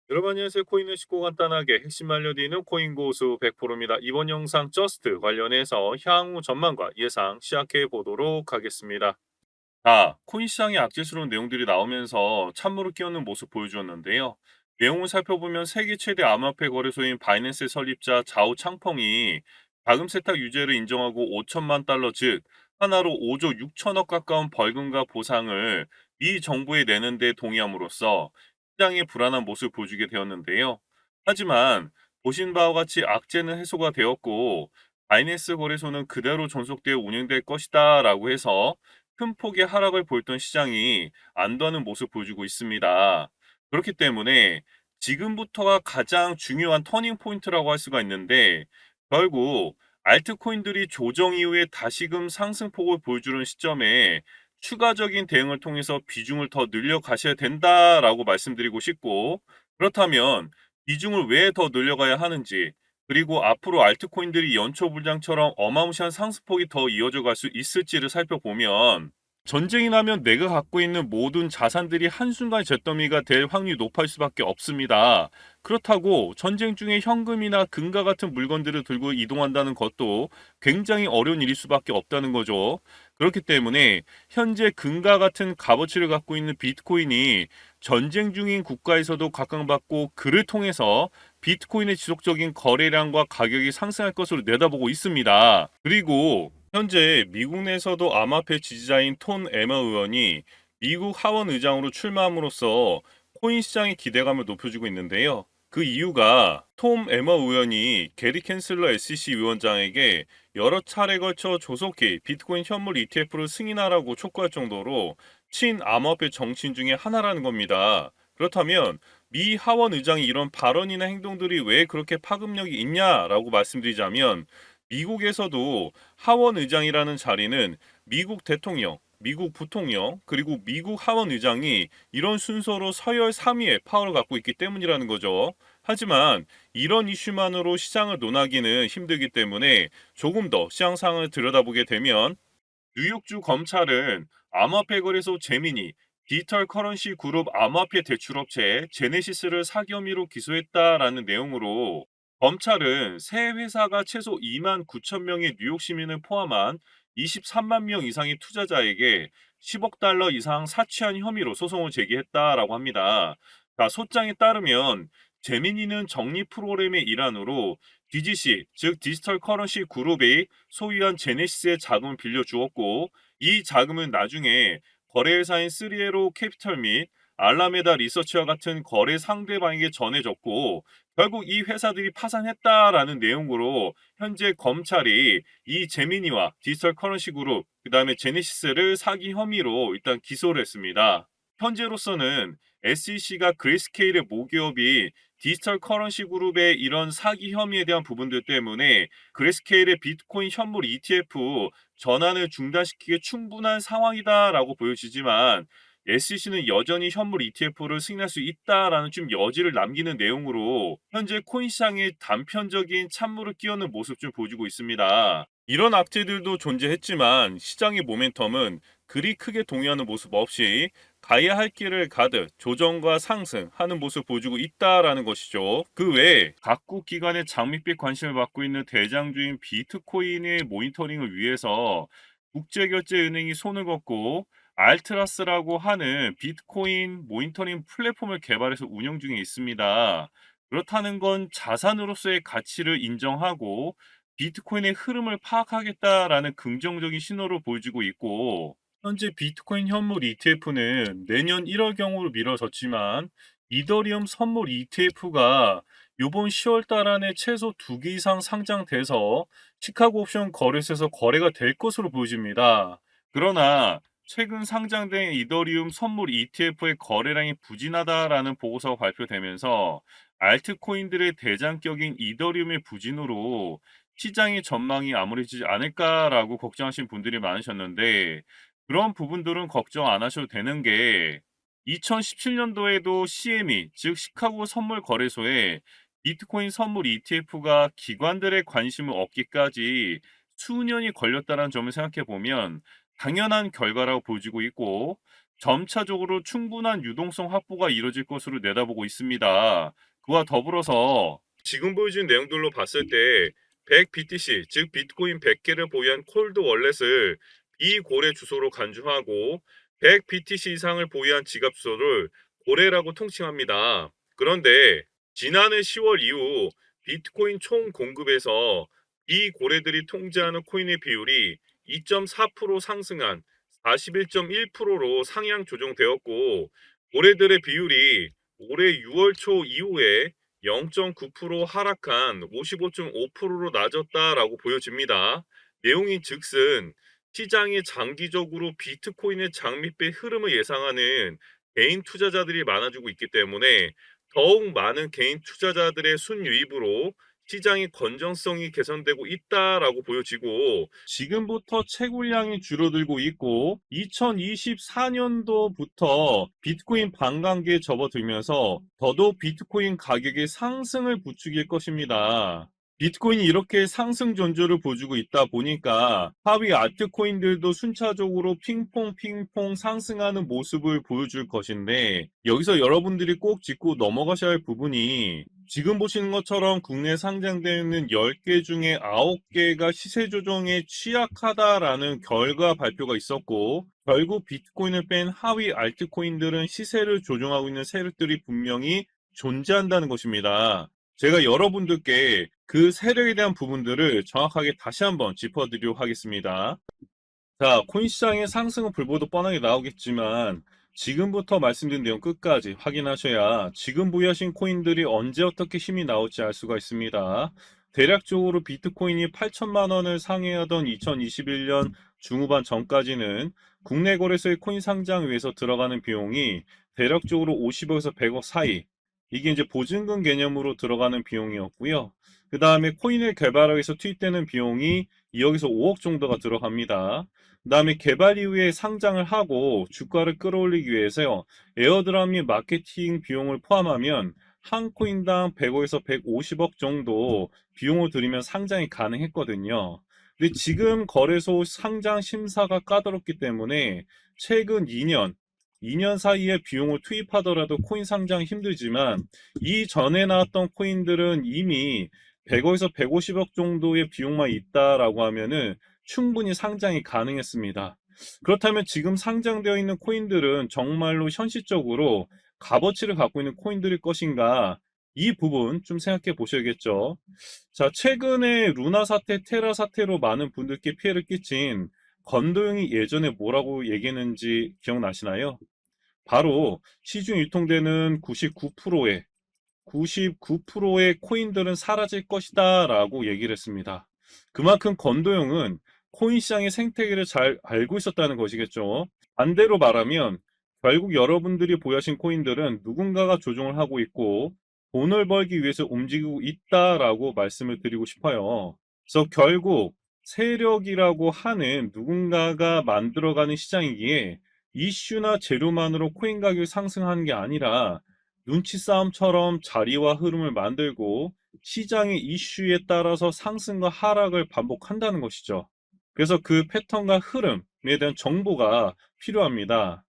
여러분 안녕하세요. 코인을 쉽고 간단하게 핵심 알려드리는 코인 고수 100%입니다. 이번 영상 저스트 관련해서 향후 전망과 예상 시작해 보도록 하겠습니다. 코인 시장의 악재스러운 내용들이 나오면서 찬물을 끼얹는 모습 보여주었는데요. 내용을 살펴보면 세계 최대 암호화폐 거래소인 바이낸스 설립자 자오 창펑이 자금 세탁 유죄를 인정하고 5천만 달러 즉 하나로 5조 6천억 가까운 벌금과 보상을 미 정부에 내는 데 동의함으로써 시장의 불안한 모습을 보여주게 되었는데요. 하지만 보신 바와 같이 악재는 해소가 되었고 바이낸스 거래소는 그대로 존속되어 운영될 것이다 라고 해서 큰 폭의 하락을 보였던 시장이 안도하는 모습을 보여주고 있습니다. 그렇기 때문에 지금부터가 가장 중요한 터닝 포인트라고 할 수가 있는데 결국 알트코인들이 조정 이후에 다시금 상승폭을 보여주는 시점에 추가적인 대응을 통해서 비중을 더 늘려 가셔야 된다라고 말씀드리고 싶고 그렇다면 비중을 왜 더 늘려가야 하는지 그리고 앞으로 알트코인들이 연초불장처럼 어마무시한 상승폭이 더 이어져 갈 수 있을지를 살펴보면 전쟁이 나면 내가 갖고 있는 모든 자산들이 한순간 잿더미가 될 확률이 높을 수밖에 없습니다. 그렇다고 전쟁 중에 현금이나 금과 같은 물건들을 들고 이동한다는 것도 굉장히 어려운 일일 수밖에 없다는 거죠. 그렇기 때문에 현재 금과 같은 값어치를 갖고 있는 비트코인이 전쟁 중인 국가에서도 각광받고 그를 통해서 비트코인의 지속적인 거래량과 가격이 상승할 것으로 내다보고 있습니다. 그리고 현재 미국 내에서도 암호화폐 지지자인 톤 에머 의원이 미국 하원 의장으로 출마함으로써 코인 시장의 기대감을 높여주고 있는데요. 그 이유가 톰 에머 의원이 게리 캔슬러 SEC 위원장에게 여러 차례 걸쳐 조속히 비트코인 현물 ETF를 승인하라고 촉구할 정도로 친암호화폐 정치인 중에 하나라는 겁니다. 그렇다면 미 하원 의장이 이런 발언이나 행동들이 왜 그렇게 파급력이 있냐라고 말씀드리자면 미국에서도 하원 의장이라는 자리는 미국 대통령, 미국 부통령, 그리고 미국 하원 의장이 이런 순서로 서열 3위의 파워를 갖고 있기 때문이라는 거죠. 하지만 이런 이슈만으로 시장을 논하기는 힘들기 때문에 조금 더 시장 상황을 들여다보게 되면 뉴욕주 검찰은 암호화폐 거래소 제미니, 디지털 커런시 그룹 암호화폐 대출업체 제네시스를 사기 혐의로 기소했다라는 내용으로 검찰은 세 회사가 최소 2만 9천 명의 뉴욕 시민을 포함한 23만 명 이상의 투자자에게 10억 달러 이상 사취한 혐의로 소송을 제기했다라고 합니다. 소장에 따르면 제미니는 적립 프로그램의 일환으로 DGC, 즉 디지털 커런시 그룹이 소유한 제네시스의 자금을 빌려주었고 이 자금은 나중에 거래회사인 쓰리에로 캐피털 및 알라메다 리서치와 같은 거래 상대방에게 전해졌고 결국 이 회사들이 파산했다라는 내용으로 현재 검찰이 이 제미니와 디지털 커런시 그룹 그다음에 제네시스를 사기 혐의로 일단 기소를 했습니다. 현재로서는 SEC가 그레이스케일의 모기업이 디지털 커런시 그룹의 이런 사기 혐의에 대한 부분들 때문에 그레이스케일의 비트코인 현물 ETF 전환을 중단시키기에 충분한 상황이다라고 보여지지만 SEC는 여전히 현물 ETF를 승인할 수 있다라는 좀 여지를 남기는 내용으로 현재 코인 시장에 단편적인 찬물을 끼얹는 모습 좀 보여주고 있습니다. 이런 악재들도 존재했지만 시장의 모멘텀은 그리 크게 동요하는 모습 없이 가야 할 길을 가듯 조정과 상승하는 모습 보여주고 있다라는 것이죠. 그 외에 각국 기관의 장밋빛 관심을 받고 있는 대장주인 비트코인의 모니터링을 위해서 국제결제은행이 손을 걷고 알트라스라고 하는 비트코인 모니터링 플랫폼을 개발해서 운영 중에 있습니다. 그렇다는 건 자산으로서의 가치를 인정하고 비트코인의 흐름을 파악하겠다라는 긍정적인 신호를 보여주고 있고 현재 비트코인 현물 ETF는 내년 1월경으로 미뤄졌지만 이더리움 선물 ETF가 이번 10월 달 안에 최소 2개 이상 상장돼서 시카고 옵션 거래소에서 거래가 될 것으로 보여집니다. 그러나 최근 상장된 이더리움 선물 ETF의 거래량이 부진하다라는 보고서가 발표되면서 알트코인들의 대장격인 이더리움의 부진으로 시장의 전망이 암울해지지 않을까라고 걱정하신 분들이 많으셨는데 그런 부분들은 걱정 안 하셔도 되는 게 2017년도에도 CME, 즉 시카고 선물 거래소에 비트코인 선물 ETF가 기관들의 관심을 얻기까지 수년이 걸렸다는 점을 생각해 보면 당연한 결과라고 보여지고 있고 점차적으로 충분한 유동성 확보가 이뤄질 것으로 내다보고 있습니다. 그와 더불어서 지금 보여준 내용들로 봤을 때 100BTC, 즉 비트코인 100개를 보유한 콜드 월렛을 비고래 주소로 간주하고 100BTC 이상을 보유한 지갑 주소를 고래라고 통칭합니다. 그런데 지난해 10월 이후 비트코인 총 공급에서 비고래들이 통제하는 코인의 비율이 2.4% 상승한 41.1%로 상향 조정되었고, 고래들의 비율이 올해 6월 초 이후에 0.9% 하락한 55.5%로 낮았다라고 보여집니다. 내용인 즉슨 시장이 장기적으로 비트코인의 장밋빛 흐름을 예상하는 개인 투자자들이 많아지고 있기 때문에 더욱 많은 개인 투자자들의 순유입으로 시장의 건전성이 개선되고 있다라고 보여지고, 지금부터 채굴량이 줄어들고 있고 2024년도부터 비트코인 반감기에 접어들면서 더더욱 비트코인 가격의 상승을 부추길 것입니다. 비트코인이 이렇게 상승 전조를 보여주고 있다 보니까 하위 알트코인들도 순차적으로 핑퐁 상승하는 모습을 보여줄 것인데, 여기서 여러분들이 꼭 짚고 넘어가셔야 할 부분이, 지금 보시는 것처럼 국내 상장되어 있는 10개 중에 9개가 시세 조정에 취약하다라는 결과 발표가 있었고, 결국 비트코인을 뺀 하위 알트코인들은 시세를 조정하고 있는 세력들이 분명히 존재한다는 것입니다. 제가 여러분들께 그 세력에 대한 부분들을 정확하게 다시 한번 짚어드리도록 하겠습니다. 자, 코인 시장의 상승은 불보듯 뻔하게 나오겠지만 지금부터 말씀드린 내용 끝까지 확인하셔야 지금 보유하신 코인들이 언제 어떻게 힘이 나올지 알 수가 있습니다. 대략적으로 비트코인이 8천만 원을 상회하던 2021년 중후반 전까지는 국내 거래소의 코인 상장 위해서 들어가는 비용이 대략적으로 50억에서 100억 사이, 이게 이제 보증금 개념으로 들어가는 비용이었고요. 그 다음에 코인을 개발하기 위해서 투입되는 비용이 2억에서 5억 정도가 들어갑니다. 그 다음에 개발 이후에 상장을 하고 주가를 끌어올리기 위해서 에어드랍 및 마케팅 비용을 포함하면 한 코인당 100억에서 150억 정도 비용을 들이면 상장이 가능했거든요. 근데 지금 거래소 상장 심사가 까다롭기 때문에 최근 2년 사이에 비용을 투입하더라도 코인 상장 힘들지만, 이전에 나왔던 코인들은 이미 100억에서 150억 정도의 비용만 있다라고 하면은 충분히 상장이 가능했습니다. 그렇다면 지금 상장되어 있는 코인들은 정말로 현실적으로 값어치를 갖고 있는 코인들일 것인가? 이 부분 좀 생각해 보셔야겠죠. 자, 최근에 루나 사태, 테라 사태로 많은 분들께 피해를 끼친 건도영이 예전에 뭐라고 얘기했는지 기억나시나요? 바로 시중 유통되는 99%의 코인들은 사라질 것이다 라고 얘기를 했습니다. 그만큼 건도영은 코인 시장의 생태계를 잘 알고 있었다는 것이겠죠. 반대로 말하면 결국 여러분들이 보유하신 코인들은 누군가가 조종을 하고 있고 돈을 벌기 위해서 움직이고 있다라고 말씀을 드리고 싶어요. 그래서 결국 세력이라고 하는 누군가가 만들어가는 시장이기에 이슈나 재료만으로 코인 가격이 상승하는 게 아니라 눈치 싸움처럼 자리와 흐름을 만들고 시장의 이슈에 따라서 상승과 하락을 반복한다는 것이죠. 그래서 그 패턴과 흐름에 대한 정보가 필요합니다.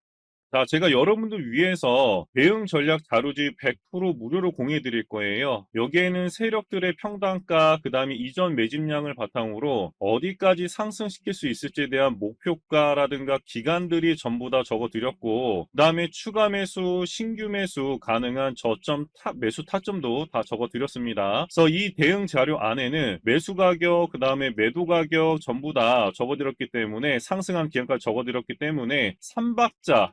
자, 제가 여러분들 위해서 대응 전략 자료집 100% 무료로 공유해 드릴 거예요. 여기에는 세력들의 평단가, 그 다음에 이전 매집량을 바탕으로 어디까지 상승시킬 수 있을지에 대한 목표가라든가 기간들이 전부 다 적어 드렸고, 그 다음에 추가 매수, 신규 매수 가능한 저점 매수 타점도 다 적어 드렸습니다. 그래서 이 대응 자료 안에는 매수 가격, 그 다음에 매도 가격 전부 다 적어 드렸기 때문에, 상승한 기간까지 적어 드렸기 때문에 삼박자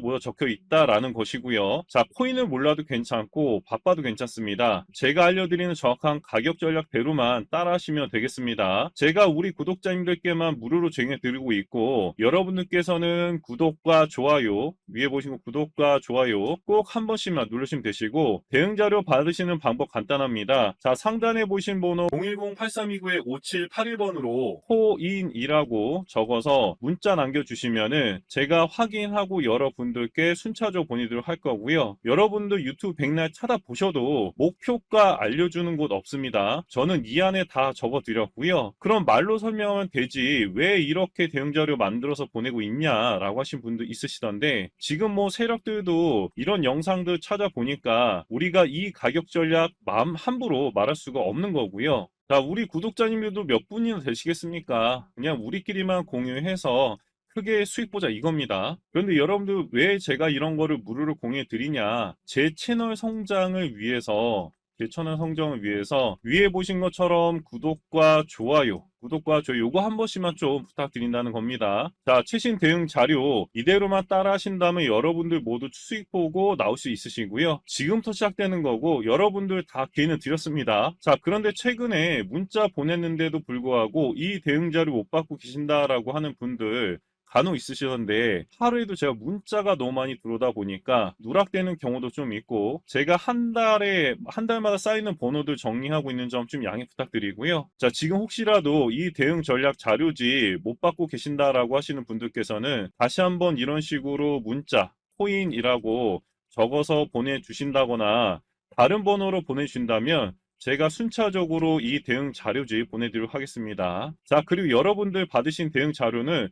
모여 적혀 있다라는 것이고요. 자, 코인을 몰라도 괜찮고 바빠도 괜찮습니다. 제가 알려드리는 정확한 가격 전략대로만 따라하시면 되겠습니다. 제가 우리 구독자님들께만 무료로 제공해드리고 있고, 여러분들께서는 구독과 좋아요, 위에 보시는 구독과 좋아요 꼭 한 번씩만 누르시면 되시고, 대응자료 받으시는 방법 간단합니다. 자, 상단에 보신 번호 010-8329-5781번으로 코인이라고 적어서 문자 남겨주시면은 제가 확인하고 하고 여러분들께 순차적으로 보내드리도록 할 거고요. 여러분들 유튜브 백날 찾아보셔도 목표가 알려주는 곳 없습니다. 저는 이 안에 다 적어드렸고요. 그럼 말로 설명하면 되지 왜 이렇게 대응 자료 만들어서 보내고 있냐라고 하신 분도 있으시던데, 지금 뭐 세력들도 이런 영상들 찾아보니까 우리가 이 가격 전략 마음 함부로 말할 수가 없는 거고요. 자, 우리 구독자님들도 몇 분이나 되시겠습니까? 그냥 우리끼리만 공유해서 크게 수익 보자 이겁니다. 그런데 여러분들 왜 제가 이런 거를 무료로 공유해 드리냐? 제 채널 성장을 위해서, 제 채널 성장을 위해서 위에 보신 것처럼 구독과 좋아요 요거 한 번씩만 좀 부탁드린다는 겁니다. 자, 최신 대응 자료 이대로만 따라 하신다면 여러분들 모두 수익 보고 나올 수 있으시고요. 지금부터 시작되는 거고 여러분들 다 기회는 드렸습니다. 자, 그런데 최근에 문자 보냈는데도 불구하고 이 대응 자료 못 받고 계신다라고 하는 분들 간혹 있으시던데, 하루에도 제가 문자가 너무 많이 들어오다 보니까 누락되는 경우도 좀 있고, 제가 한 달마다 쌓이는 번호들 정리하고 있는 점 좀 양해 부탁드리고요. 자, 지금 혹시라도 이 대응 전략 자료지 못 받고 계신다라고 하시는 분들께서는 다시 한번 이런 식으로 문자 코인이라고 적어서 보내주신다거나 다른 번호로 보내주신다면 제가 순차적으로 이 대응 자료지 보내드리도록 하겠습니다. 자, 그리고 여러분들 받으신 대응 자료는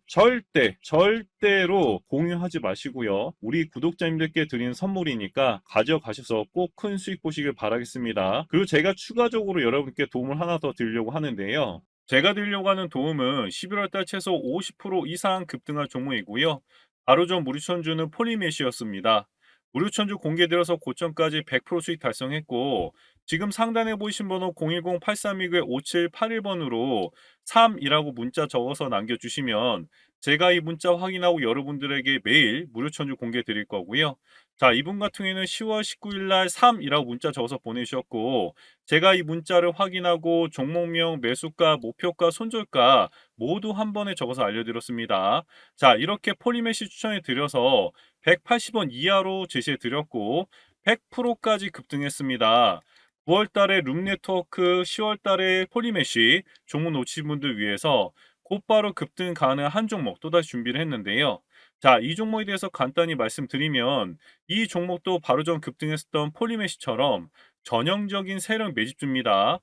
절대로 공유하지 마시고요. 우리 구독자님들께 드리는 선물이니까 가져가셔서 꼭 큰 수익 보시길 바라겠습니다. 그리고 제가 추가적으로 여러분께 도움을 하나 더 드리려고 하는데요. 제가 드리려고 하는 도움은 11월달 최소 50% 이상 급등할 종목이고요. 바로 전 무료천주는 폴리메시였습니다. 무료천주 공개되어서 고점까지 100% 수익 달성했고, 지금 상단에 보이신 번호 010-8329-5781번으로 3이라고 문자 적어서 남겨주시면 제가 이 문자 확인하고 여러분들에게 매일 무료 천주 공개 드릴 거고요. 자, 이분 같은 경우에는 10월 19일 날 3이라고 문자 적어서 보내주셨고, 제가 이 문자를 확인하고 종목명, 매수가, 목표가, 손절가 모두 한 번에 적어서 알려드렸습니다. 자, 이렇게 폴리메시 추천해 드려서 180원 이하로 제시해 드렸고 100%까지 급등했습니다. 9월 달에 룸네트워크, 10월 달에 폴리메시 종목 놓치신 분들 위해서 곧바로 급등 가능한 한 종목 또다시 준비를 했는데요. 자, 이 종목에 대해서 간단히 말씀드리면 이 종목도 바로 전 급등했었던 폴리메시처럼 전형적인 세력 매집주입니다.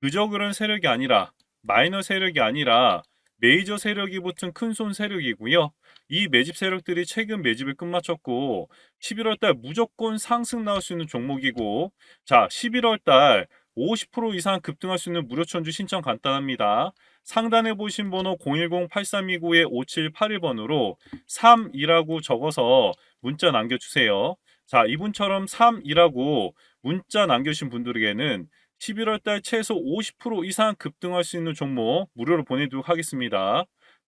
그저 그런 세력이 아니라, 마이너 세력이 아니라 메이저 세력이 붙은 큰손 세력이고요. 이 매집 세력들이 최근 매집을 끝마쳤고 11월 달 무조건 상승 나올 수 있는 종목이고, 자, 11월 달 50% 이상 급등할 수 있는 무료천주 신청 간단합니다. 상단에 보신 번호 010-8329-5781번으로 3이라고 적어서 문자 남겨주세요. 자, 이분처럼 3이라고 문자 남겨주신 분들에게는 11월 달 최소 50% 이상 급등할 수 있는 종목 무료로 보내도록 하겠습니다.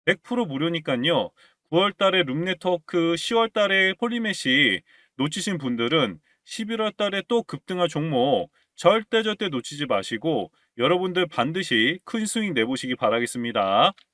100% 무료니까요. 9월 달에 룸네트워크, 10월 달에 폴리메시 놓치신 분들은 11월 달에 또 급등할 종목 절대 놓치지 마시고 여러분들 반드시 큰 수익 내보시기 바라겠습니다.